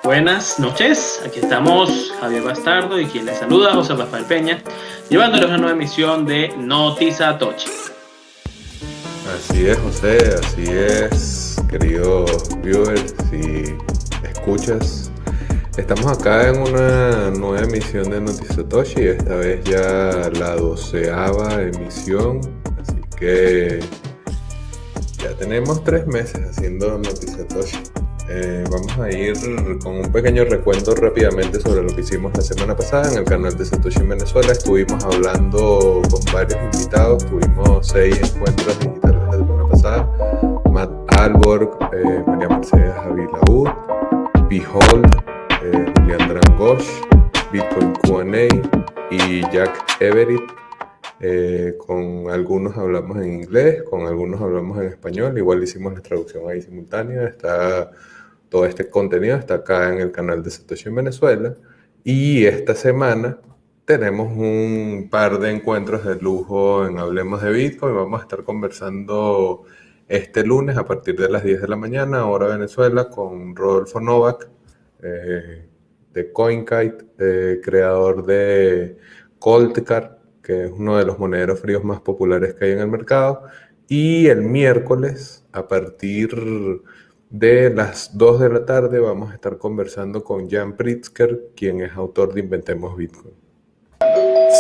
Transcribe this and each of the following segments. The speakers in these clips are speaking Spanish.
Buenas noches, aquí estamos Javier Bastardo y quien les saluda, José Rafael Peña, llevándoles una nueva emisión de Notiza Tochi. Así es, José, así es, queridos viewers y escuchas. Estamos acá en una nueva emisión de Noticiatoshi, esta vez ya la 12ª emisión, así que ya tenemos 3 meses haciendo Noticiatoshi. Vamos a ir con un pequeño recuento rápidamente sobre lo que hicimos la semana pasada en el canal de Satoshi en Venezuela. Estuvimos hablando con varios invitados, tuvimos 6 encuentros digitales la semana pasada. Matt Alborg, María Mercedes Avilaud, Behold, Julián Drangosh, Bitcoin Q&A y Jack Everett. Con algunos hablamos en inglés, con algunos hablamos en español. Igual hicimos la traducción ahí simultánea. Todo este contenido está acá en el canal de Satoshi en Venezuela. Y esta semana tenemos un par de encuentros de lujo en Hablemos de Bitcoin. Vamos a estar conversando este lunes a partir de las 10 de la mañana, hora Venezuela, con Rodolfo Novak, de CoinKite, creador de Coldcard, que es uno de los monederos fríos más populares que hay en el mercado. Y el miércoles, a partir de las 2 de la tarde, vamos a estar conversando con Jan Pritzker, quien es autor de Inventemos Bitcoin.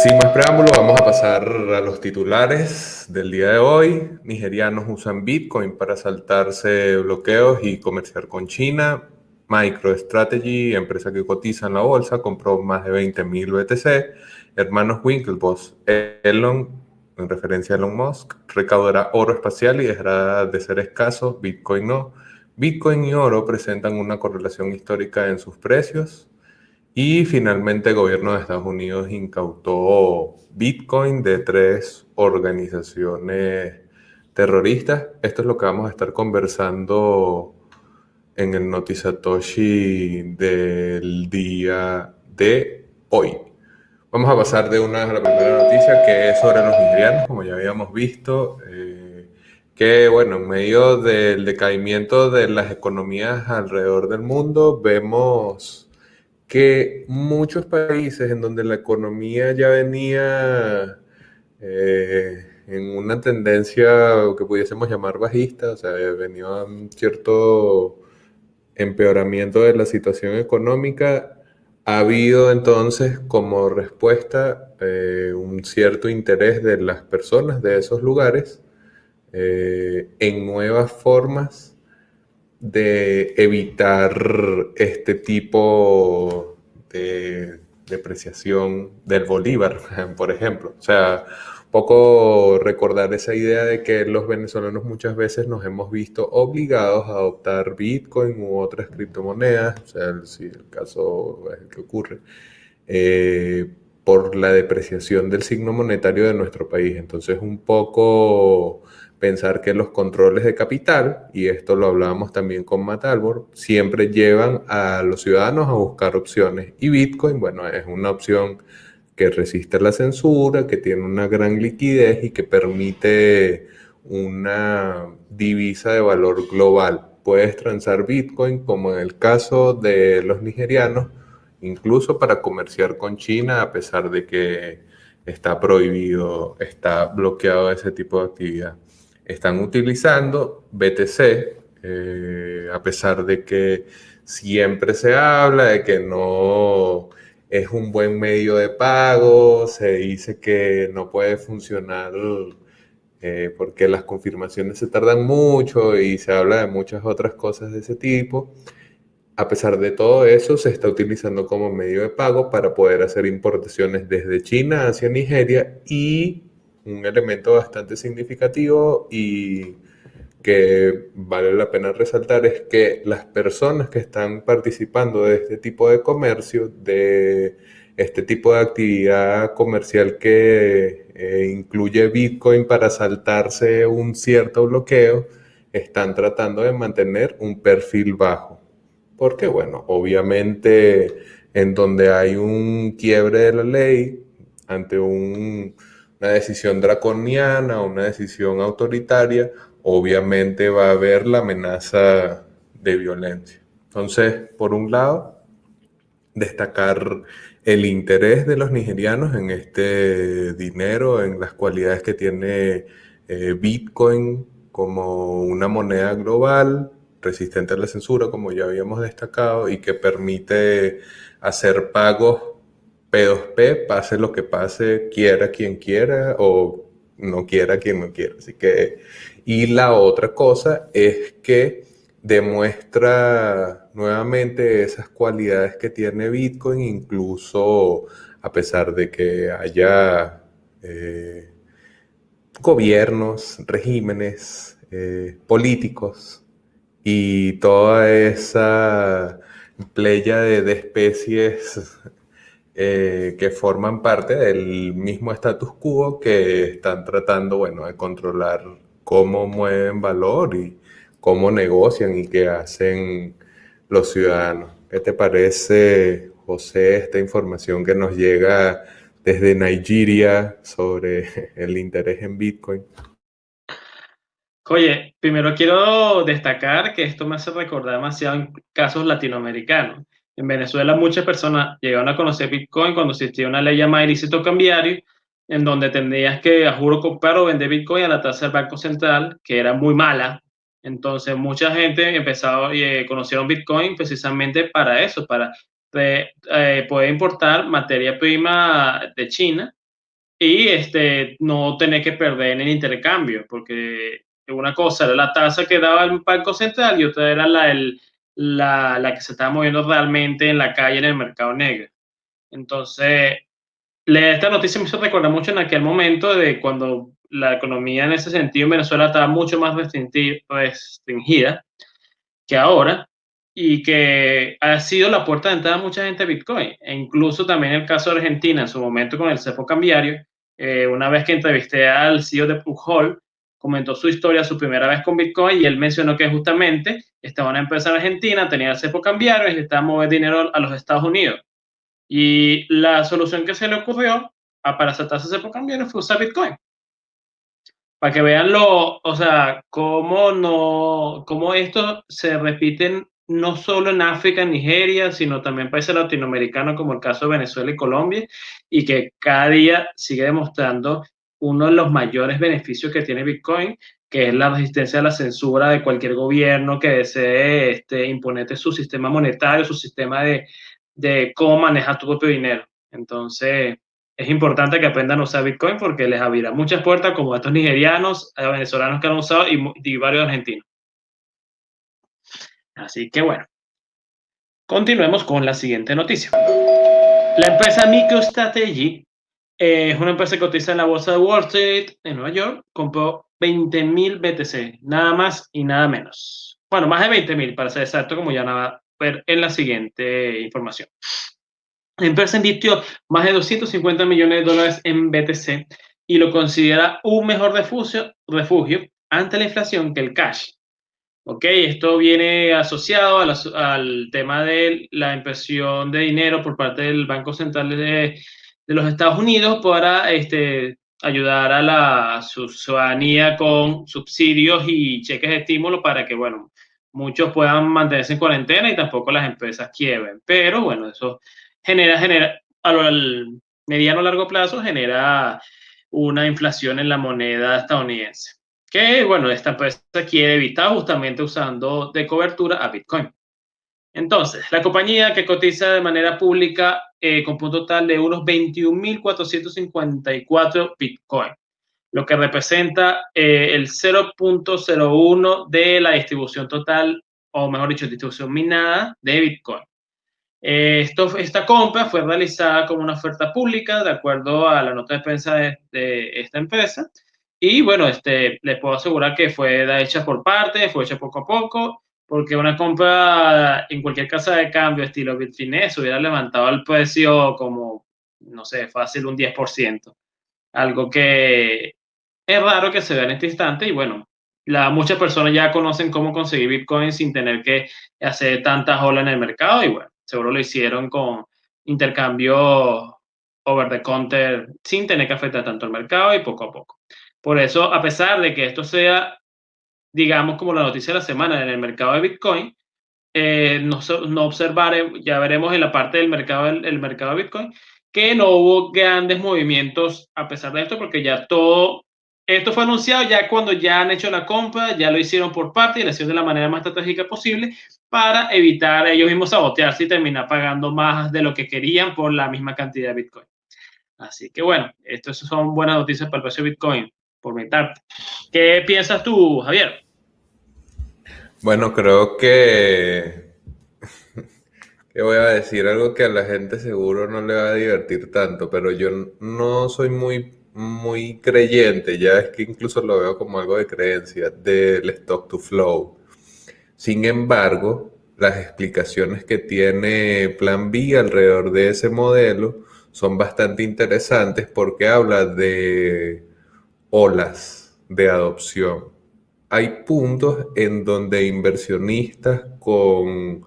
Sin más preámbulo, vamos a pasar a los titulares del día de hoy. Nigerianos usan Bitcoin para saltarse bloqueos y comerciar con China. MicroStrategy, empresa que cotiza en la bolsa, compró más de 20.000 BTC. Hermanos Winklevoss, Elon, en referencia a Elon Musk, recaudará oro espacial y dejará de ser escaso, Bitcoin no. Bitcoin y oro presentan una correlación histórica en sus precios. Y finalmente el gobierno de Estados Unidos incautó Bitcoin de 3 organizaciones terroristas. Esto es lo que vamos a estar conversando en el Notizatoshi del día de hoy. Vamos a pasar de una a la primera noticia, que es sobre los nigerianos, como ya habíamos visto, que bueno, en medio del decaimiento de las economías alrededor del mundo, vemos que muchos países en donde la economía ya venía en una tendencia que pudiésemos llamar bajista, o sea, venía un cierto empeoramiento de la situación económica, ha habido entonces como respuesta un cierto interés de las personas de esos lugares en nuevas formas de evitar este tipo de depreciación del bolívar, por ejemplo. O sea, poco recordar esa idea de que los venezolanos muchas veces nos hemos visto obligados a adoptar Bitcoin u otras criptomonedas, o sea, si el caso es el que ocurre, por la depreciación del signo monetario de nuestro país. Entonces, un poco pensar que los controles de capital, y esto lo hablábamos también con Matt Albor, siempre llevan a los ciudadanos a buscar opciones. Y Bitcoin, bueno, es una opción que resiste la censura, que tiene una gran liquidez y que permite una divisa de valor global. Puedes transar Bitcoin, como en el caso de los nigerianos, incluso para comerciar con China, a pesar de que está prohibido, está bloqueado ese tipo de actividad. Están utilizando BTC, a pesar de que siempre se habla de que no es un buen medio de pago, se dice que no puede funcionar porque las confirmaciones se tardan mucho y se habla de muchas otras cosas de ese tipo. A pesar de todo eso, se está utilizando como medio de pago para poder hacer importaciones desde China hacia Nigeria, y un elemento bastante significativo y que vale la pena resaltar es que las personas que están participando de este tipo de comercio, de este tipo de actividad comercial que incluye Bitcoin para saltarse un cierto bloqueo, están tratando de mantener un perfil bajo. Porque, bueno, obviamente en donde hay un quiebre de la ley ante una decisión draconiana o una decisión autoritaria, obviamente va a haber la amenaza de violencia. Entonces, por un lado, destacar el interés de los nigerianos en este dinero, en las cualidades que tiene Bitcoin como una moneda global, resistente a la censura, como ya habíamos destacado, y que permite hacer pagos P2P, pase lo que pase, quiera quien quiera o no quiera quien no quiera. Así que, y la otra cosa es que demuestra nuevamente esas cualidades que tiene Bitcoin, incluso a pesar de que haya gobiernos, regímenes, políticos y toda esa playa de especies que forman parte del mismo status quo que están tratando, bueno, de controlar cómo mueven valor y cómo negocian y qué hacen los ciudadanos. ¿Qué te parece, José, esta información que nos llega desde Nigeria sobre el interés en Bitcoin? Oye, primero quiero destacar que esto me hace recordar demasiado en casos latinoamericanos. En Venezuela muchas personas llegaron a conocer Bitcoin cuando existía una ley llamada ilícito cambiario, en donde tendrías que, a juro, comprar o vender Bitcoin a la tasa del Banco Central, que era muy mala. Entonces mucha gente empezó y conocieron Bitcoin precisamente para eso, para poder importar materia prima de China y no tener que perder en el intercambio, porque una cosa era la tasa que daba el Banco Central y otra era la que se estaba moviendo realmente en la calle, en el mercado negro. Entonces, esta noticia me hizo recordar mucho en aquel momento de cuando la economía en ese sentido en Venezuela estaba mucho más restringida que ahora y que ha sido la puerta de entrada a mucha gente a Bitcoin. E incluso también el caso de Argentina en su momento con el cepo cambiario. Una vez que entrevisté al CEO de Pujol, comentó su historia, su primera vez con Bitcoin, y él mencionó que justamente estaba una empresa en Argentina, tenía el cepo cambiario y necesitaba mover dinero a los Estados Unidos. Y la solución que se le ocurrió para saltarse ese cepo cambiario fue usar Bitcoin. Para que vean o sea, cómo no, cómo esto se repiten no solo en África, en Nigeria, sino también en países latinoamericanos como el caso de Venezuela y Colombia, y que cada día sigue demostrando uno de los mayores beneficios que tiene Bitcoin, que es la resistencia a la censura de cualquier gobierno que desee imponerte su sistema monetario, su sistema de cómo manejar tu propio dinero. Entonces, es importante que aprendan a usar Bitcoin porque les abrirá muchas puertas, como a estos nigerianos, a venezolanos que han usado y varios argentinos. Así que bueno, continuemos con la siguiente noticia. La empresa MicroStrategy es una empresa que cotiza en la bolsa de Wall Street en Nueva York. Compró 20.000 BTC, nada más y nada menos. Bueno, más de 20.000 para ser exacto, como ya van a ver en la siguiente información. La empresa invirtió más de 250 millones de dólares en BTC y lo considera un mejor refugio ante la inflación que el cash. Ok, esto viene asociado al tema de la impresión de dinero por parte del Banco Central de los Estados Unidos para ayudar a la ciudadanía con subsidios y cheques de estímulo para que, bueno, muchos puedan mantenerse en cuarentena y tampoco las empresas quiebren. Pero, bueno, eso genera al mediano o largo plazo, genera una inflación en la moneda estadounidense que, bueno, esta empresa quiere evitar justamente usando de cobertura a Bitcoin. Entonces, la compañía que cotiza de manera pública con un total de unos 21.454 Bitcoin, lo que representa el 0.01 de la distribución total, o mejor dicho, distribución minada de Bitcoin. Esta compra fue realizada como una oferta pública, de acuerdo a la nota de prensa de esta empresa. Y bueno, les puedo asegurar que fue hecha por parte, fue hecha poco a poco, porque una compra en cualquier casa de cambio estilo Bitfinex hubiera levantado el precio como, no sé, fácil un 10%. Algo que es raro que se vea en este instante y bueno, muchas personas ya conocen cómo conseguir Bitcoin sin tener que hacer tantas olas en el mercado y bueno, seguro lo hicieron con intercambio over the counter sin tener que afectar tanto el mercado y poco a poco. Por eso, a pesar de que esto sea, digamos, como la noticia de la semana en el mercado de Bitcoin, no observar, ya veremos en la parte del mercado, el mercado de Bitcoin, que no hubo grandes movimientos a pesar de esto, porque ya todo, esto fue anunciado ya cuando ya han hecho la compra, ya lo hicieron por parte y lo hicieron de la manera más estratégica posible para evitar ellos mismos sabotearse y terminar pagando más de lo que querían por la misma cantidad de Bitcoin. Así que bueno, estas son buenas noticias para el precio de Bitcoin, por mi parte. ¿Qué piensas tú, Javier? Bueno, creo que voy a decir algo que a la gente seguro no le va a divertir tanto, pero yo no soy muy creyente, ya es que incluso lo veo como algo de creencia, del stock to flow. Sin embargo, las explicaciones que tiene Plan B alrededor de ese modelo son bastante interesantes porque habla de olas de adopción. Hay puntos en donde inversionistas con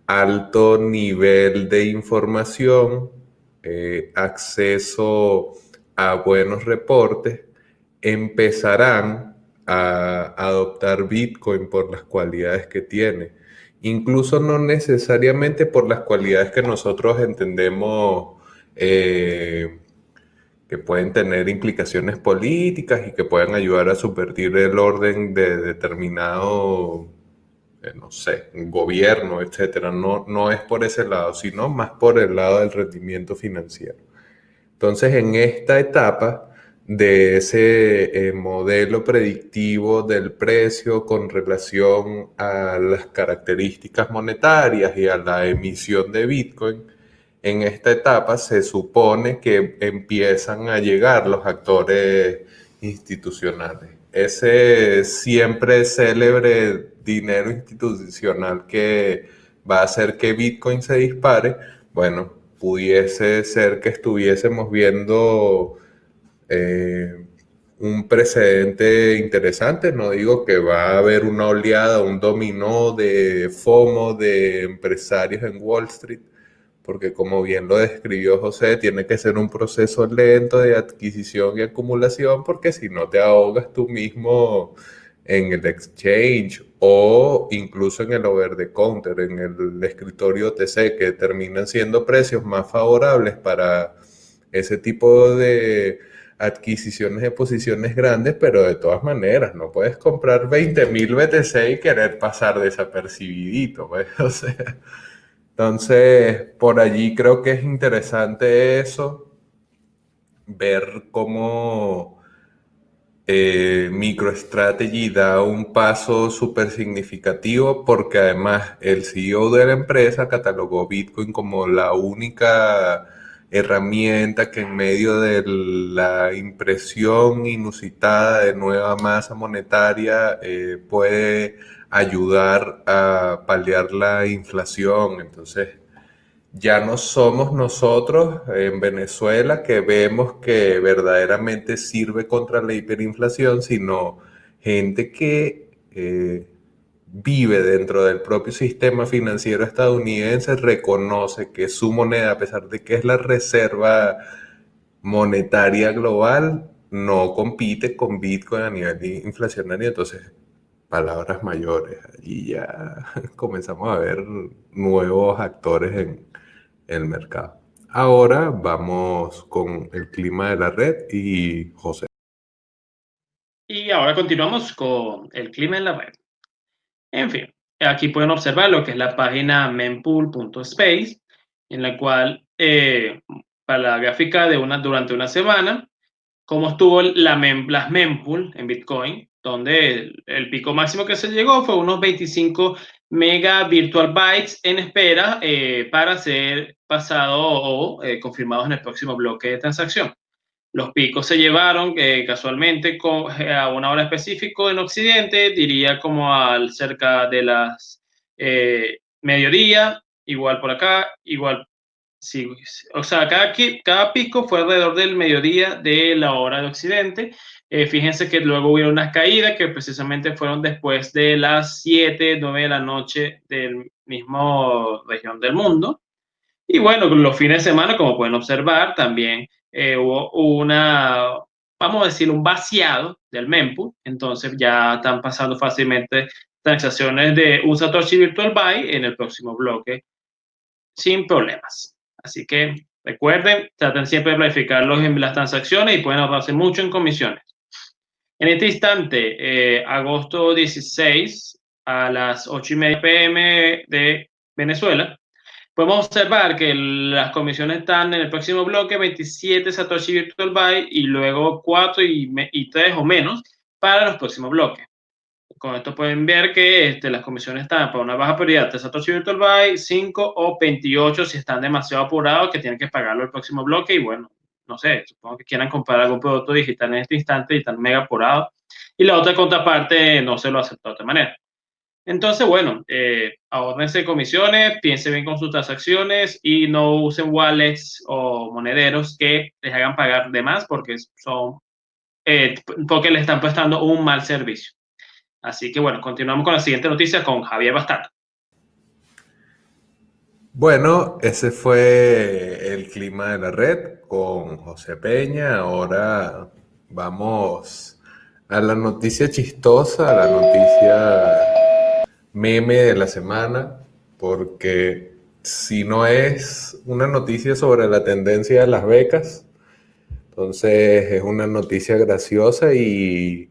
alto nivel de información, acceso a buenos reportes, empezarán a adoptar Bitcoin por las cualidades que tiene. Incluso no necesariamente por las cualidades que nosotros entendemos que pueden tener implicaciones políticas y que puedan ayudar a subvertir el orden de determinado, no sé, gobierno, etcétera. No, no es por ese lado, sino más por el lado del rendimiento financiero. Entonces, en esta etapa de ese modelo predictivo del precio con relación a las características monetarias y a la emisión de Bitcoin, en esta etapa se supone que empiezan a llegar los actores institucionales. Ese siempre célebre dinero institucional que va a hacer que Bitcoin se dispare, bueno, pudiese ser que estuviésemos viendo un precedente interesante. No digo que va a haber una oleada, un dominó de FOMO de empresarios en Wall Street, porque como bien lo describió José, tiene que ser un proceso lento de adquisición y acumulación, porque si no te ahogas tú mismo en el exchange o incluso en el over the counter, en el escritorio OTC, que terminan siendo precios más favorables para ese tipo de adquisiciones de posiciones grandes, pero de todas maneras, no puedes comprar 20.000 BTC y querer pasar desapercibidito, pues, o sea. Entonces, por allí creo que es interesante eso, ver cómo MicroStrategy da un paso súper significativo porque además el CEO de la empresa catalogó Bitcoin como la única herramienta que en medio de la impresión inusitada de nueva masa monetaria puede ayudar a paliar la inflación. Entonces, ya no somos nosotros en Venezuela que vemos que verdaderamente sirve contra la hiperinflación, sino gente que vive dentro del propio sistema financiero estadounidense, reconoce que su moneda, a pesar de que es la reserva monetaria global, no compite con Bitcoin a nivel inflacionario. Entonces, palabras mayores, allí ya comenzamos a ver nuevos actores en el mercado. Ahora vamos con el clima de la red y José. Y ahora continuamos con el clima en la red. En fin, aquí pueden observar lo que es la página mempool.space, en la cual, para la gráfica de durante una semana, cómo estuvo las mempool en Bitcoin, donde el pico máximo que se llegó fue unos 25 mega virtual bytes en espera para ser pasado o confirmados en el próximo bloque de transacción. Los picos se llevaron casualmente a una hora específica en Occidente, diría como al cerca de las mediodía, igual por acá, igual. Sí, o sea, cada pico fue alrededor del mediodía de la hora de Occidente. Fíjense que luego hubo unas caídas que precisamente fueron después de las 7, 9 de la noche del mismo región del mundo. Y bueno, los fines de semana, como pueden observar, también hubo vamos a decir, un vaciado del mempool. Entonces ya están pasando fácilmente transacciones de un Satoshi Virtual Buy en el próximo bloque sin problemas. Así que recuerden, traten siempre de planificar las transacciones y pueden ahorrarse mucho en comisiones. En este instante, agosto 16 a las 8:30 p.m. de Venezuela, podemos observar que las comisiones están en el próximo bloque 27 Satoshi Virtual Buy y luego 4 y 3 o menos para los próximos bloques. Con esto pueden ver que las comisiones están para una baja prioridad de Satoshi Virtual Buy, 5 o 28 si están demasiado apurados que tienen que pagarlo el próximo bloque y bueno, no sé, supongo que quieran comprar algún producto digital en este instante y están mega apurados. Y la otra contraparte no se lo aceptó de otra manera. Entonces, bueno, ahórrense comisiones, piensen bien con sus transacciones y no usen wallets o monederos que les hagan pagar de más porque porque le están prestando un mal servicio. Así que bueno, continuamos con la siguiente noticia con Javier Bastardo. Bueno, ese fue el clima de la red con José Peña. Ahora vamos a la noticia chistosa, a la noticia meme de la semana, porque si no es una noticia sobre la tendencia de las becas, entonces es una noticia graciosa y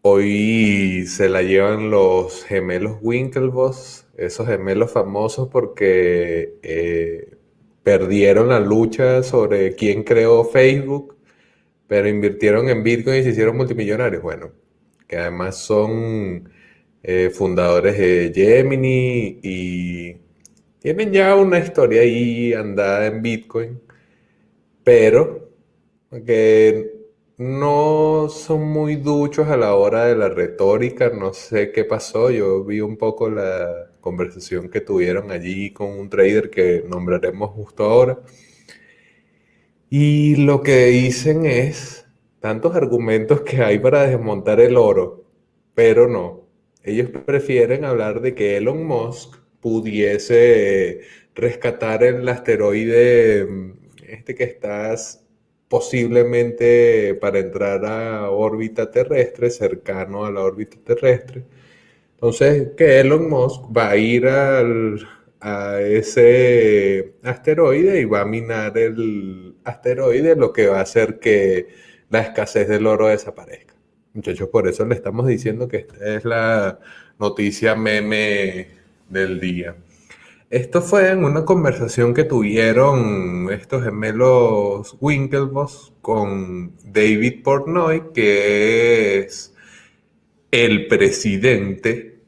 hoy se la llevan los gemelos Winklevoss, esos gemelos famosos porque perdieron la lucha sobre quién creó Facebook, pero invirtieron en Bitcoin y se hicieron multimillonarios. Bueno, que además son fundadores de Gemini y tienen ya una historia ahí andada en Bitcoin, pero que no son muy duchos a la hora de la retórica. No sé qué pasó. Yo vi un poco la conversación que tuvieron allí con un trader que nombraremos justo ahora. Y lo que dicen es tantos argumentos que hay para desmontar el oro, pero no. Ellos prefieren hablar de que Elon Musk pudiese rescatar el asteroide este que está posiblemente para entrar a órbita terrestre, cercano a la órbita terrestre. Entonces, que Elon Musk va a ir a ese asteroide y va a minar el asteroide, lo que va a hacer que la escasez del oro desaparezca. Muchachos, por eso le estamos diciendo que esta es la noticia meme del día. Esto fue en una conversación que tuvieron estos gemelos Winklevoss con David Portnoy, que es el presidente,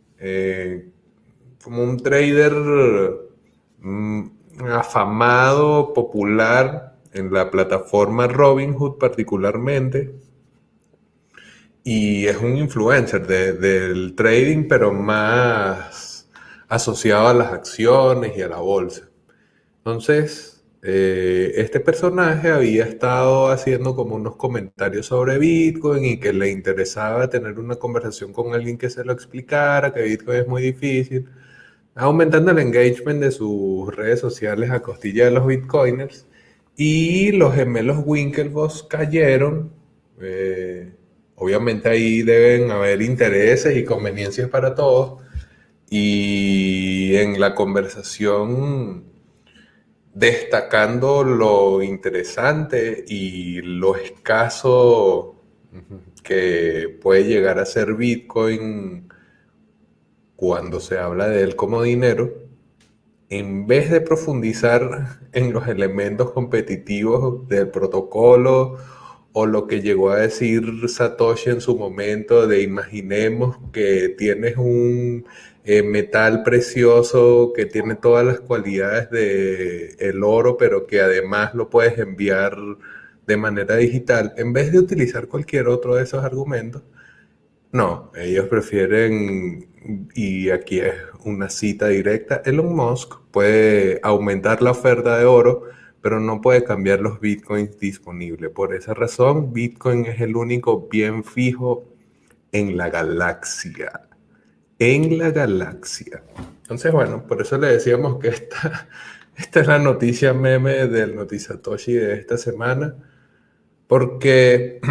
como un trader mm, afamado, popular en la plataforma Robinhood particularmente, y es un influencer del trading, pero más asociado a las acciones y a la bolsa. Entonces, este personaje había estado haciendo como unos comentarios sobre Bitcoin y que le interesaba tener una conversación con alguien que se lo explicara, que Bitcoin es muy difícil, aumentando el engagement de sus redes sociales a costilla de los Bitcoiners. Y los gemelos Winklevoss cayeron. Obviamente ahí deben haber intereses y conveniencias para todos. Y en la conversación, destacando lo interesante y lo escaso que puede llegar a ser Bitcoin cuando se habla de él como dinero, en vez de profundizar en los elementos competitivos del protocolo o lo que llegó a decir Satoshi en su momento de imaginemos que tienes un metal precioso que tiene todas las cualidades de el oro, pero que además lo puedes enviar de manera digital, en vez de utilizar cualquier otro de esos argumentos, no, ellos prefieren, y aquí es una cita directa, Elon Musk puede aumentar la oferta de oro, pero no puede cambiar los bitcoins disponibles. Por esa razón, Bitcoin es el único bien fijo en la galaxia. En la galaxia. Entonces, bueno, por eso le decíamos que esta es la noticia meme del Notizatoshi de esta semana, porque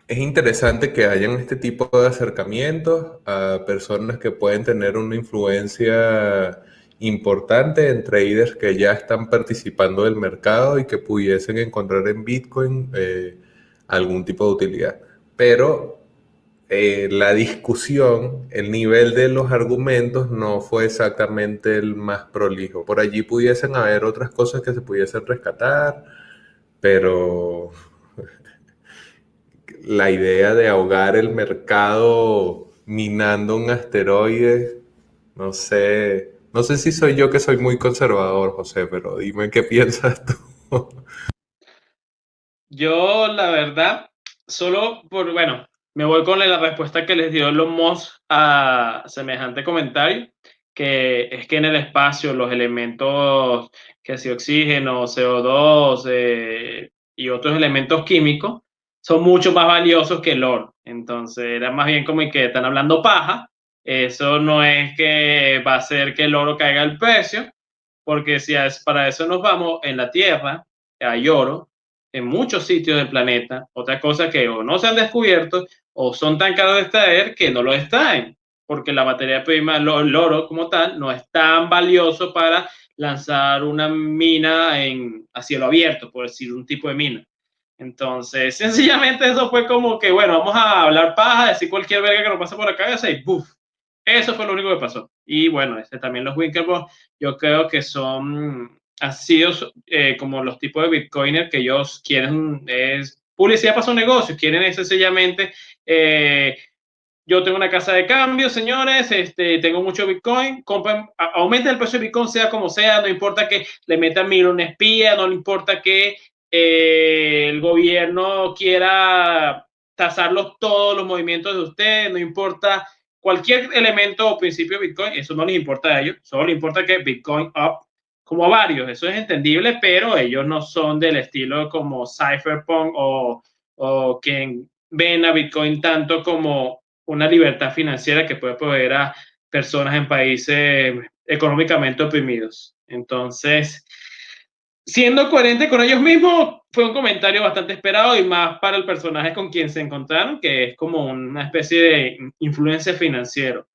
Es interesante que hayan este tipo de acercamientos a personas que pueden tener una influencia importante en traders que ya están participando del mercado y que pudiesen encontrar en Bitcoin algún tipo de utilidad. Pero la discusión, el nivel de los argumentos no fue exactamente el más prolijo. Por allí pudiesen haber otras cosas que se pudiesen rescatar, pero la idea de ahogar el mercado minando un asteroide, no sé si soy yo que soy muy conservador, José, pero dime qué piensas tú. Yo, la verdad, solo por, bueno, me voy con la respuesta que les dio Elon Musk a semejante comentario, que es que en el espacio los elementos que si oxígeno, CO2 y otros elementos químicos son mucho más valiosos que el oro. Entonces, era más bien como que están hablando paja. Eso no es que va a hacer que el oro caiga el precio, porque si es, para eso nos vamos, en la Tierra hay oro en muchos sitios del planeta. Otra cosa que o no se han descubierto o son tan caros de extraer que no lo extraen, porque la materia prima, el oro como tal, no es tan valioso para lanzar una mina a cielo abierto, por decir un tipo de mina. Entonces, sencillamente eso fue como que, bueno, vamos a hablar paja, decir cualquier verga que nos pase por la cabeza y ¡buf! Eso fue lo único que pasó. Y bueno, también los Winklevoss, yo creo que son así como los tipos de Bitcoiners que ellos quieren, es publicidad para su negocio, quieren es sencillamente, yo tengo una casa de cambio, señores, tengo mucho Bitcoin, compren, aumenten el precio de Bitcoin sea como sea, no importa que le metan mil un espía, no le importa que el gobierno quiera tasarlos todos los movimientos de ustedes, no importa cualquier elemento o principio de Bitcoin, eso no les importa a ellos, solo les importa que Bitcoin up, como a varios, eso es entendible, pero ellos no son del estilo como Cypherpunk o quien ven a Bitcoin tanto como una libertad financiera que puede proveer a personas en países económicamente oprimidos. Entonces, siendo coherente con ellos mismos, fue un comentario bastante esperado y más para el personaje con quien se encontraron, que es como una especie de influencia financiero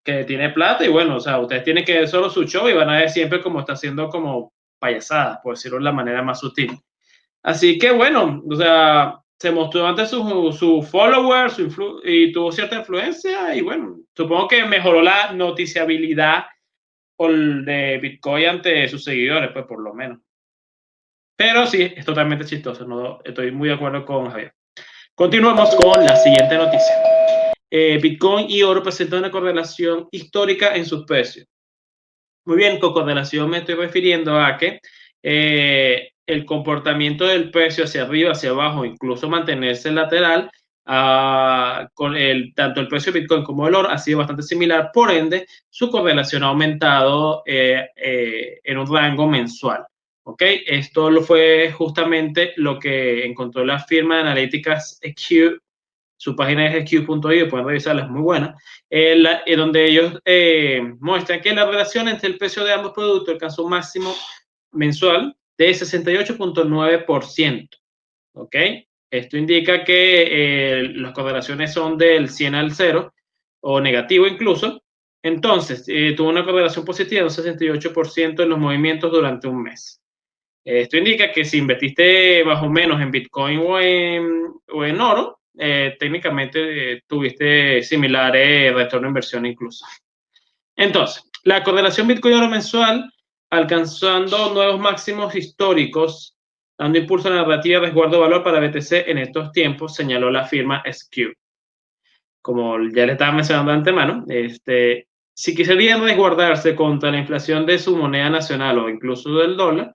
que tiene plata y bueno, o sea, ustedes tienen que ver solo su show y van a ver siempre como está haciendo como payasadas, por decirlo de la manera más sutil. Así que bueno, o sea, se mostró ante su follower y tuvo cierta influencia y bueno, supongo que mejoró la noticiabilidad de Bitcoin ante sus seguidores, pues por lo menos. Pero sí, es totalmente chistoso, no, estoy muy de acuerdo con Javier. Continuamos con la siguiente noticia. Bitcoin y oro presentan una correlación histórica en sus precios. Muy bien, con correlación me estoy refiriendo a que el comportamiento del precio hacia arriba, hacia abajo, incluso mantenerse lateral, tanto el precio de Bitcoin como el oro ha sido bastante similar, por ende, su correlación ha aumentado en un rango mensual. ¿Ok? Esto lo fue justamente lo que encontró la firma de analíticas Q. Su página es q.io, pueden revisarla, es muy buena, donde ellos muestran que la relación entre el precio de ambos productos alcanzó un máximo mensual de 68.9%. ¿Ok? Esto indica que las correlaciones son del 100 al 0 o negativo incluso. Entonces, tuvo una correlación positiva de un 68% en los movimientos durante un mes. Esto indica que si invertiste más o menos en Bitcoin o en oro, técnicamente tuviste similares retorno de inversión incluso. Entonces, la correlación Bitcoin-oro mensual alcanzando nuevos máximos históricos, dando impulso a la narrativa de resguardo de valor para BTC en estos tiempos, señaló la firma SQ. Como ya le estaba mencionando de antemano, si quisieran resguardarse contra la inflación de su moneda nacional o incluso del dólar,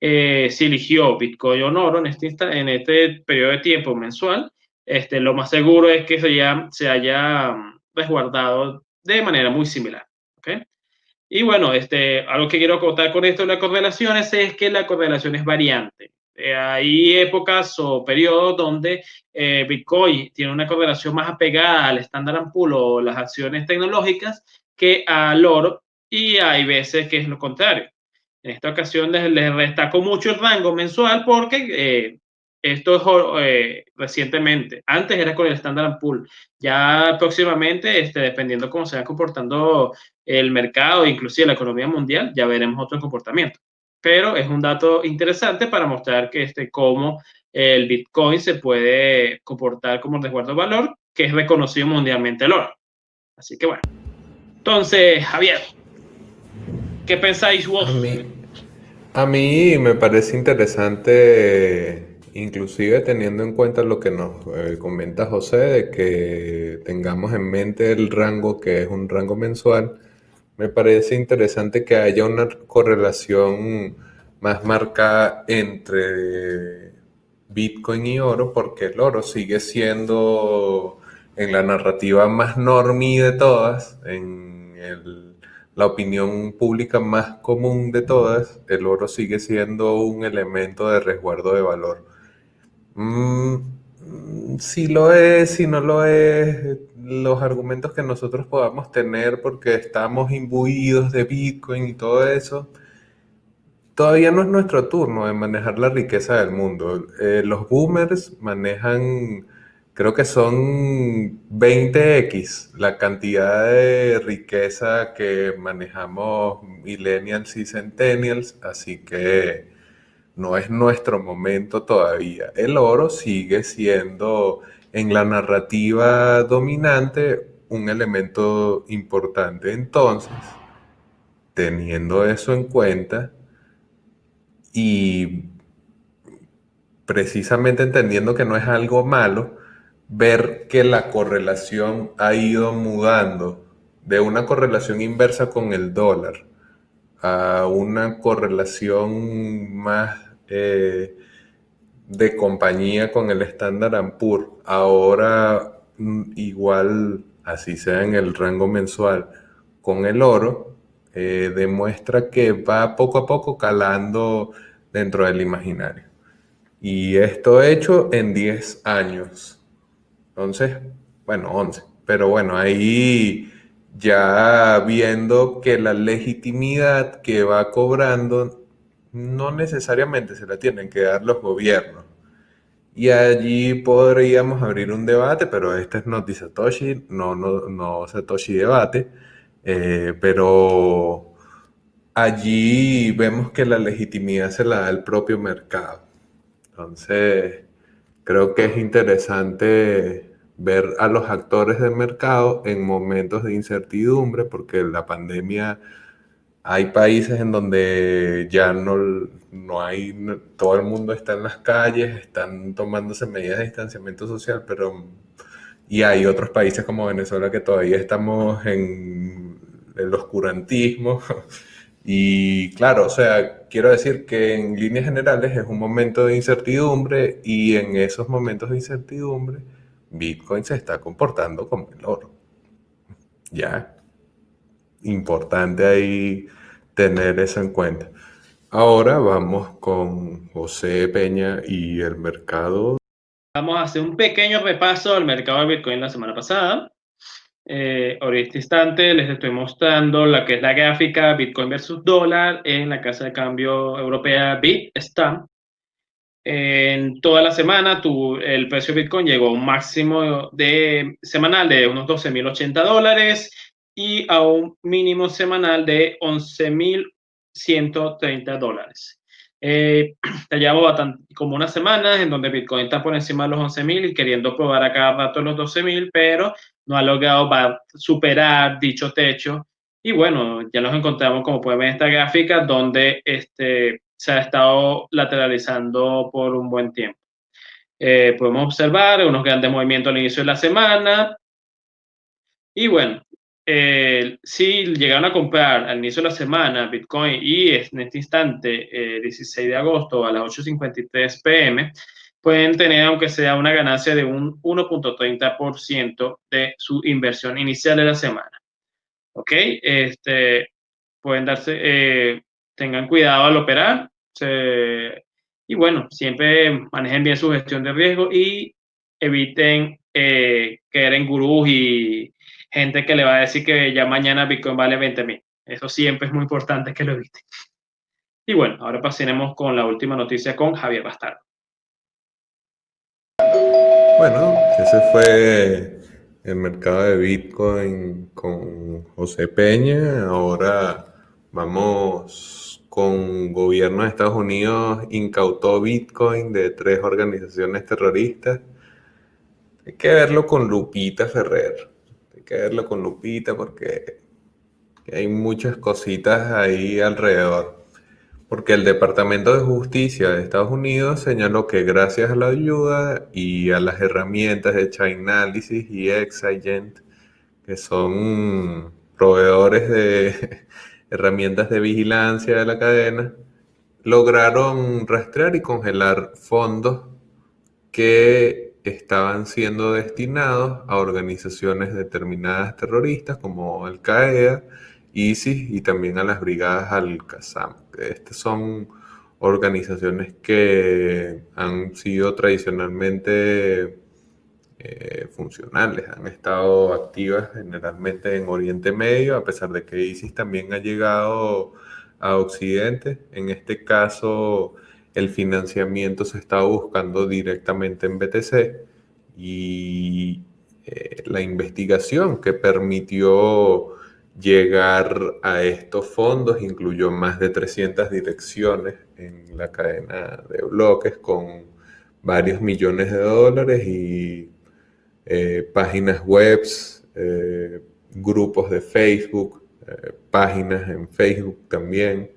si eligió Bitcoin o oro en este periodo de tiempo mensual, lo más seguro es que se haya resguardado de manera muy similar. ¿Okay? Y bueno, algo que quiero acotar con esto de las correlaciones es que la correlación es variante. Hay épocas o periodos donde Bitcoin tiene una correlación más apegada al Standard & Poor's o las acciones tecnológicas que al oro, y hay veces que es lo contrario. En esta ocasión les destaco mucho el rango mensual porque Esto es recientemente. Antes era con el Standard Poor's. Ya próximamente, dependiendo cómo se va comportando el mercado, inclusive la economía mundial, ya veremos otro comportamiento. Pero es un dato interesante para mostrar que cómo el Bitcoin se puede comportar como resguardo de valor, que es reconocido mundialmente el oro. Así que bueno. Entonces, Javier, ¿qué pensáis A vos? mí, a mí me parece interesante, inclusive teniendo en cuenta lo que nos comenta José, de que tengamos en mente el rango que es un rango mensual. Me parece interesante que haya una correlación más marcada entre Bitcoin y oro, porque el oro sigue siendo en la narrativa más normie de todas, la opinión pública más común de todas, el oro sigue siendo un elemento de resguardo de valor. Si lo es, si no lo es, los argumentos que nosotros podamos tener porque estamos imbuidos de Bitcoin y todo eso, todavía no es nuestro turno de manejar la riqueza del mundo. Los boomers manejan, creo que son 20x la cantidad de riqueza que manejamos millennials y centennials, así que no es nuestro momento todavía. El oro sigue siendo en la narrativa dominante un elemento importante. Entonces, teniendo eso en cuenta, y precisamente entendiendo que no es algo malo, ver que la correlación ha ido mudando de una correlación inversa con el dólar a una correlación más de compañía con el Standard Poor's. Ahora, igual, así sea en el rango mensual, con el oro, demuestra que va poco a poco calando dentro del imaginario. Y esto hecho en 10 años. Entonces, bueno, 11. Pero bueno, ahí ya viendo que la legitimidad que va cobrando no necesariamente se la tienen que dar los gobiernos. Y allí podríamos abrir un debate, pero este es Noti Satoshi, no Satoshi debate. Pero allí vemos que la legitimidad se la da el propio mercado. Entonces, creo que es interesante ver a los actores del mercado en momentos de incertidumbre, porque la pandemia, hay países en donde ya no hay, todo el mundo está en las calles, están tomándose medidas de distanciamiento social, y hay otros países como Venezuela que todavía estamos en el oscurantismo. Y claro, o sea, quiero decir que en líneas generales es un momento de incertidumbre y en esos momentos de incertidumbre Bitcoin se está comportando como el oro. Ya, importante ahí tener eso en cuenta. Ahora vamos con José Peña y el mercado. Vamos a hacer un pequeño repaso al mercado de Bitcoin la semana pasada. Ahora este instante les estoy mostrando la que es la gráfica Bitcoin versus dólar en la casa de cambio europea Bitstamp. En toda la semana el precio de Bitcoin llegó a un máximo semanal de unos $12.080 y a un mínimo semanal de $11.130. Ya llevamos como unas semanas en donde Bitcoin está por encima de los 11.000 y queriendo probar a cada rato los 12.000, pero no ha logrado superar dicho techo. Y bueno, ya nos encontramos, como pueden ver en esta gráfica, donde se ha estado lateralizando por un buen tiempo. Podemos observar unos grandes movimientos al inicio de la semana. Y bueno, si llegaron a comprar al inicio de la semana Bitcoin y en este instante, 16 de agosto a las 8:53 p.m., pueden tener, aunque sea una ganancia de un 1.30% de su inversión inicial de la semana. ¿Ok? Pueden tengan cuidado al operar. Y bueno, siempre manejen bien su gestión de riesgo y eviten caer en gurús y gente que le va a decir que ya mañana Bitcoin vale 20.000. Eso siempre es muy importante que lo eviten. Y bueno, ahora pasaremos con la última noticia con Javier Bastardo. Bueno, ese fue el mercado de Bitcoin con José Peña. Ahora vamos con gobierno de Estados Unidos incautó Bitcoin de 3 organizaciones terroristas. Hay que verlo con Lupita Ferrer. Hay que verlo con Lupita porque hay muchas cositas ahí alrededor. Porque el Departamento de Justicia de Estados Unidos señaló que gracias a la ayuda y a las herramientas de Chainalysis y Exigent, que son proveedores de herramientas de vigilancia de la cadena, lograron rastrear y congelar fondos que estaban siendo destinados a organizaciones determinadas terroristas como Al-Qaeda, ISIS y también a las brigadas Al-Qassam. Estas son organizaciones que han sido tradicionalmente funcionales, han estado activas generalmente en Oriente Medio, a pesar de que ISIS también ha llegado a Occidente. En este caso, el financiamiento se estaba buscando directamente en BTC y la investigación que permitió llegar a estos fondos incluyó más de 300 direcciones en la cadena de bloques con varios millones de dólares y páginas webs, grupos de Facebook, páginas en Facebook también.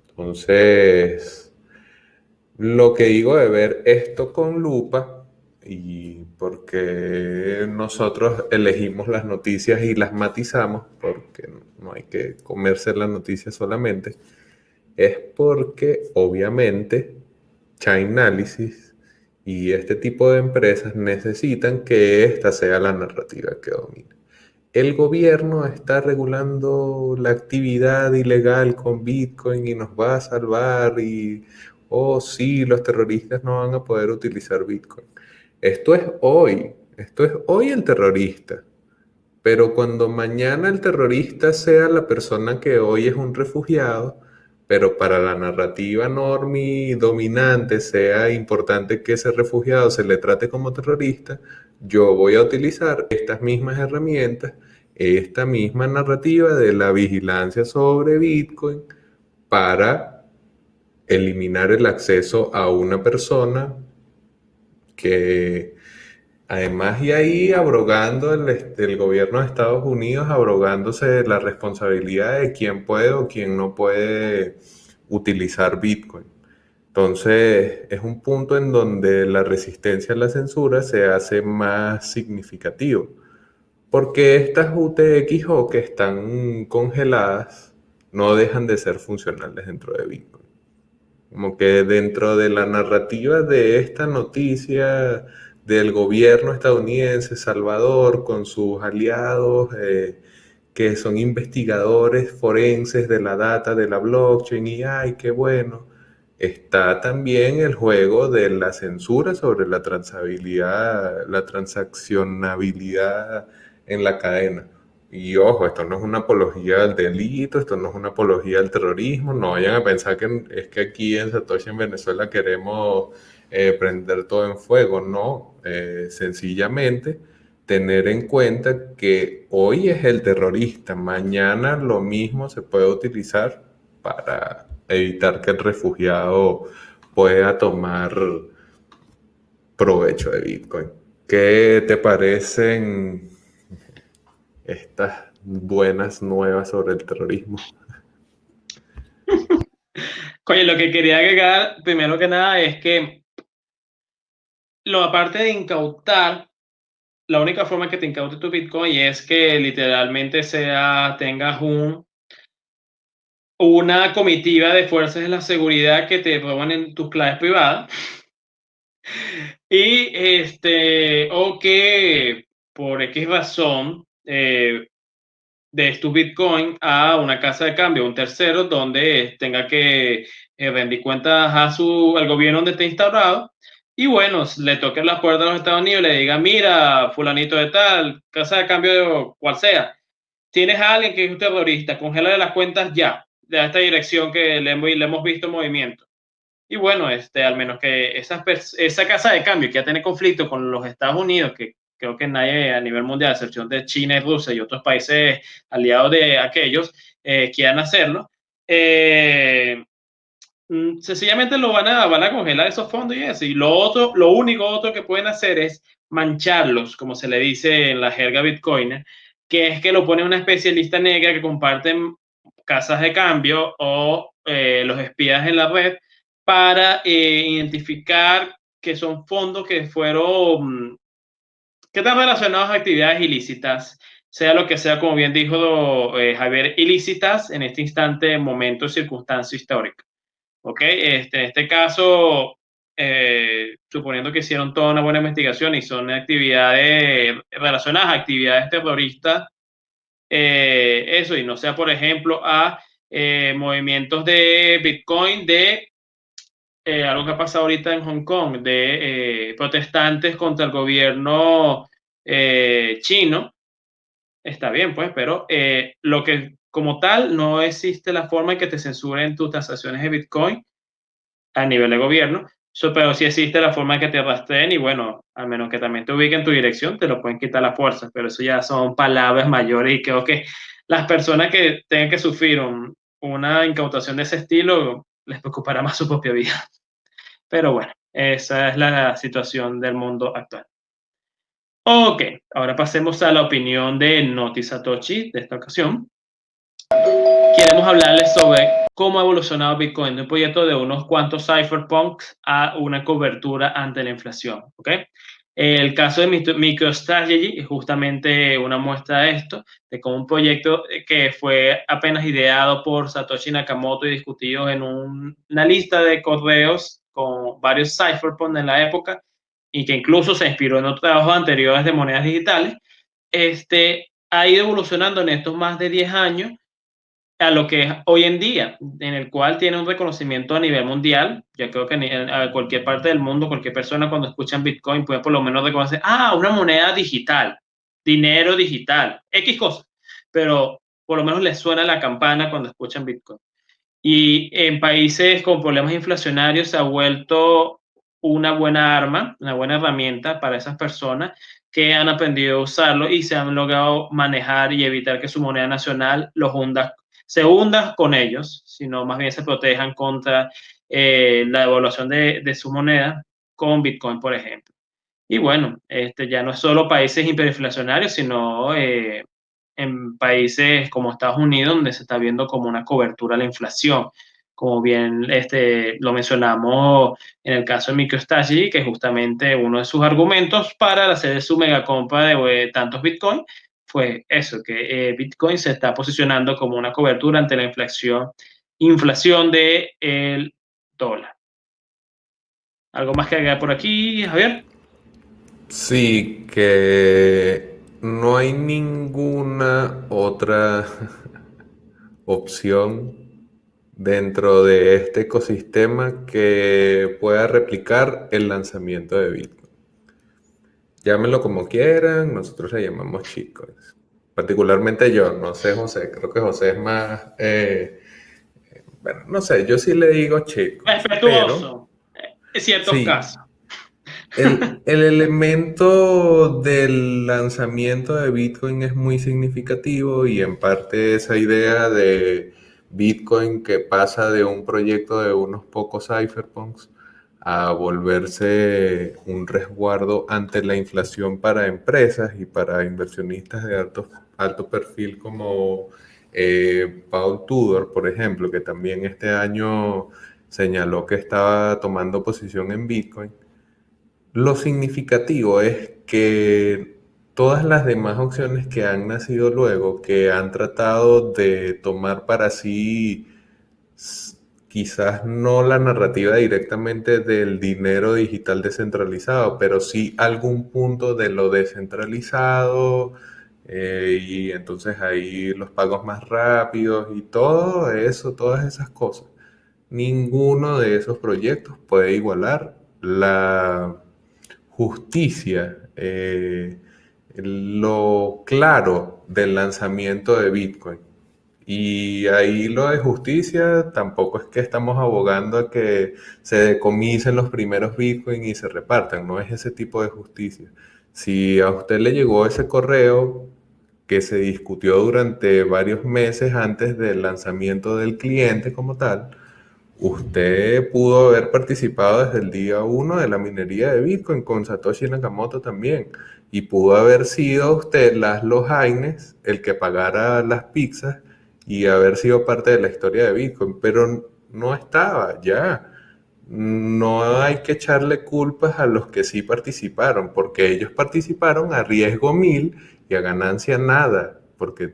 Entonces, lo que digo de ver esto con lupa y porque nosotros elegimos las noticias y las matizamos, porque no hay que comerse las noticias solamente, es porque obviamente Chainalysis y este tipo de empresas necesitan que esta sea la narrativa que domine. El gobierno está regulando la actividad ilegal con Bitcoin y nos va a salvar y, oh sí, los terroristas no van a poder utilizar Bitcoin. Esto es hoy el terrorista. Pero cuando mañana el terrorista sea la persona que hoy es un refugiado, pero para la narrativa normie dominante sea importante que ese refugiado se le trate como terrorista, yo voy a utilizar estas mismas herramientas, esta misma narrativa de la vigilancia sobre Bitcoin para eliminar el acceso a una persona que además, y ahí abrogando el gobierno de Estados Unidos, abrogándose la responsabilidad de quién puede o quién no puede utilizar Bitcoin. Entonces, es un punto en donde la resistencia a la censura se hace más significativo, porque estas UTXO que están congeladas no dejan de ser funcionales dentro de Bitcoin. Como que dentro de la narrativa de esta noticia del gobierno estadounidense, Salvador, con sus aliados, que son investigadores forenses de la data de la blockchain, y ay, qué bueno, está también el juego de la censura sobre la transabilidad, la transaccionabilidad en la cadena. Y ojo, esto no es una apología al delito, esto no es una apología al terrorismo, no vayan a pensar que es que aquí en Satoshi en Venezuela queremos prender todo en fuego, no, sencillamente tener en cuenta que hoy es el terrorista, mañana lo mismo se puede utilizar para evitar que el refugiado pueda tomar provecho de Bitcoin. ¿Qué te parecen estas buenas nuevas sobre el terrorismo? Oye, lo que quería agregar, primero que nada, es que lo aparte de incautar, la única forma que te incaute tu Bitcoin es que literalmente tengas una comitiva de fuerzas de la seguridad que te roban en tus claves privadas y o que por X razón des tu Bitcoin a una casa de cambio, a un tercero, donde tenga que rendir cuentas al gobierno donde esté instaurado. Y bueno, le toque la puerta a los Estados Unidos y le diga, mira, fulanito de tal, casa de cambio, cual sea, tienes a alguien que es un terrorista, congélale las cuentas ya, de esta dirección que le hemos visto en movimiento. Y bueno, al menos que esa casa de cambio que ya tiene conflicto con los Estados Unidos, que creo que nadie a nivel mundial, a excepción de China y Rusia y otros países aliados de aquellos, quieran hacerlo, eh, sencillamente van a congelar esos fondos y eso. Y lo único otro que pueden hacer es mancharlos, como se le dice en la jerga Bitcoin, que es que lo pone una especie de lista negra que comparten casas de cambio o los espías en la red para identificar que son fondos que fueron, que están relacionados a actividades ilícitas, sea lo que sea, como bien dijo Javier, ilícitas en este instante, momento, circunstancia histórica. ¿Ok? En este caso, suponiendo que hicieron toda una buena investigación y son actividades relacionadas a actividades terroristas, eso, y no sea, por ejemplo, a movimientos de Bitcoin de algo que ha pasado ahorita en Hong Kong, de protestantes contra el gobierno chino, está bien, pues, pero lo que como tal no existe la forma en que te censuren tus transacciones de Bitcoin a nivel de gobierno, pero sí existe la forma de que te rastreen y bueno, al menos que también te ubiquen tu dirección, te lo pueden quitar las fuerzas, pero eso ya son palabras mayores y creo que las personas que tengan que sufrir una incautación de ese estilo les preocupará más su propia vida. Pero bueno, esa es la situación del mundo actual. Ok, ahora pasemos a la opinión de Noti Satoshi de esta ocasión. Queremos hablarles sobre cómo ha evolucionado Bitcoin de un proyecto de unos cuantos cypherpunks a una cobertura ante la inflación. ¿Okay? El caso de MicroStrategy es justamente una muestra de esto, de cómo un proyecto que fue apenas ideado por Satoshi Nakamoto y discutido en una lista de correos con varios cypherpunks en la época y que incluso se inspiró en otros trabajos anteriores de monedas digitales, ha ido evolucionando en estos más de 10 años a lo que es hoy en día, en el cual tiene un reconocimiento a nivel mundial. Yo creo que a cualquier parte del mundo, cualquier persona cuando escuchan Bitcoin puede por lo menos reconocer, una moneda digital, dinero digital, X cosa, pero por lo menos les suena la campana cuando escuchan Bitcoin. Y en países con problemas inflacionarios se ha vuelto una buena arma, una buena herramienta para esas personas que han aprendido a usarlo y se han logrado manejar y evitar que su moneda nacional se hunda con ellos, sino más bien se protejan contra la devaluación de su moneda con Bitcoin, por ejemplo. Y bueno, ya no es solo países hiperinflacionarios, sino en países como Estados Unidos, donde se está viendo como una cobertura a la inflación. Como bien lo mencionamos en el caso de MicroStrategy, que justamente uno de sus argumentos para hacer su mega compra de tantos Bitcoin fue eso, que Bitcoin se está posicionando como una cobertura ante la inflación del dólar. ¿Algo más que agregar por aquí, Javier? Sí, que no hay ninguna otra opción dentro de este ecosistema que pueda replicar el lanzamiento de Bitcoin. Llámenlo como quieran, nosotros le llamamos shitcoins. Particularmente yo, no sé José, creo que José es más, bueno, no sé, yo sí le digo shitcoins, pero Respetuoso, en ciertos casos. sí, el elemento del lanzamiento de Bitcoin es muy significativo y en parte esa idea de Bitcoin que pasa de un proyecto de unos pocos cypherpunks a volverse un resguardo ante la inflación para empresas y para inversionistas de alto perfil como Paul Tudor, por ejemplo, que también este año señaló que estaba tomando posición en Bitcoin. Lo significativo es que todas las demás opciones que han nacido luego, que han tratado de tomar para sí quizás no la narrativa directamente del dinero digital descentralizado, pero sí algún punto de lo descentralizado, y entonces ahí los pagos más rápidos y todo eso, todas esas cosas. Ninguno de esos proyectos puede igualar la justicia, lo claro del lanzamiento de Bitcoin. Y ahí lo de justicia, tampoco es que estamos abogando a que se decomisen los primeros Bitcoin y se repartan, no es ese tipo de justicia. Si a usted le llegó ese correo que se discutió durante varios meses antes del lanzamiento del cliente como tal, usted pudo haber participado desde el día uno de la minería de Bitcoin con Satoshi Nakamoto también. Y pudo haber sido usted, Laszlo Haynes, el que pagara las pizzas y haber sido parte de la historia de Bitcoin. Pero no estaba, ya. No hay que echarle culpas a los que sí participaron, porque ellos participaron a riesgo 1000 y a ganancia nada, porque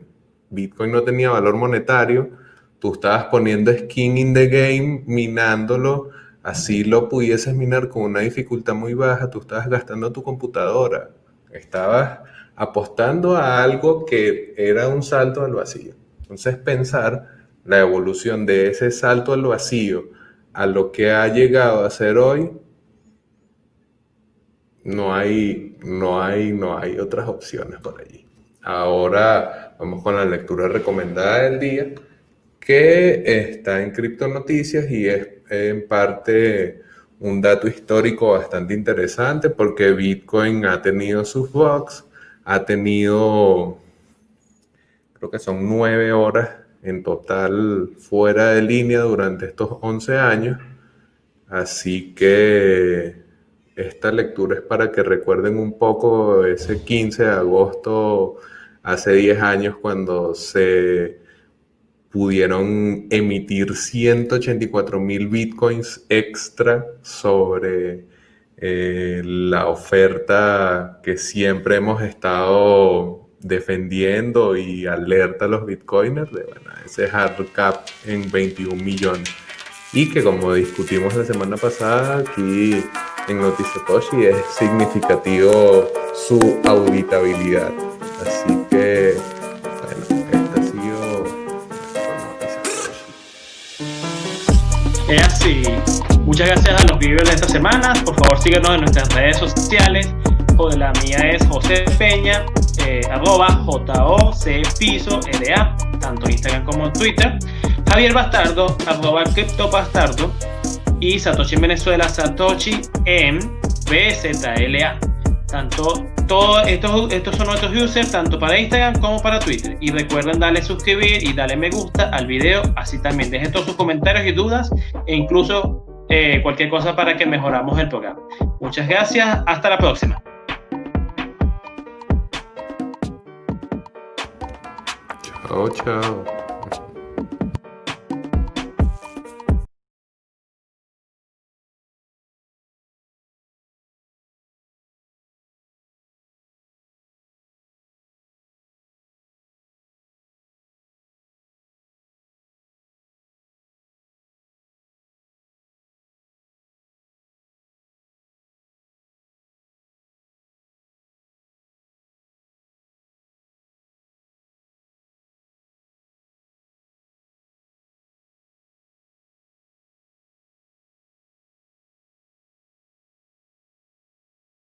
Bitcoin no tenía valor monetario. Tú estabas poniendo skin in the game, minándolo, así lo pudieses minar con una dificultad muy baja, tú estabas gastando tu computadora, estabas apostando a algo que era un salto al vacío. Entonces pensar la evolución de ese salto al vacío a lo que ha llegado a ser hoy, no hay otras opciones por allí. Ahora vamos con la lectura recomendada del día, que está en Cripto Noticias y es en parte un dato histórico bastante interesante porque Bitcoin ha tenido sus bugs, ha tenido, creo que son 9 horas en total fuera de línea durante estos 11 años. Así que esta lectura es para que recuerden un poco ese 15 de agosto, hace 10 años, cuando se pudieron emitir 184,000 bitcoins extra sobre la oferta que siempre hemos estado defendiendo y alerta a los bitcoiners de ese hard cap en 21 millones. Y que, como discutimos la semana pasada aquí en Noticiatoshi, es significativo su auditabilidad. Así que, bueno, esta ha sido Noticiatoshi. Es así. Muchas gracias a los viewers de esta semana. Por favor, síguenos en nuestras redes sociales. La mía es José Peña, @JOCPisoLA, tanto en Instagram como en Twitter. Javier Bastardo, @CryptoBastardo. Y Satoshi en Venezuela, Satoshi en BZLA. Estos son nuestros users tanto para Instagram como para Twitter. Y recuerden darle suscribir y darle me gusta al video. Así también dejen todos sus comentarios y dudas e incluso cualquier cosa para que mejoramos el programa. Muchas gracias. Hasta la próxima. Chao, chao.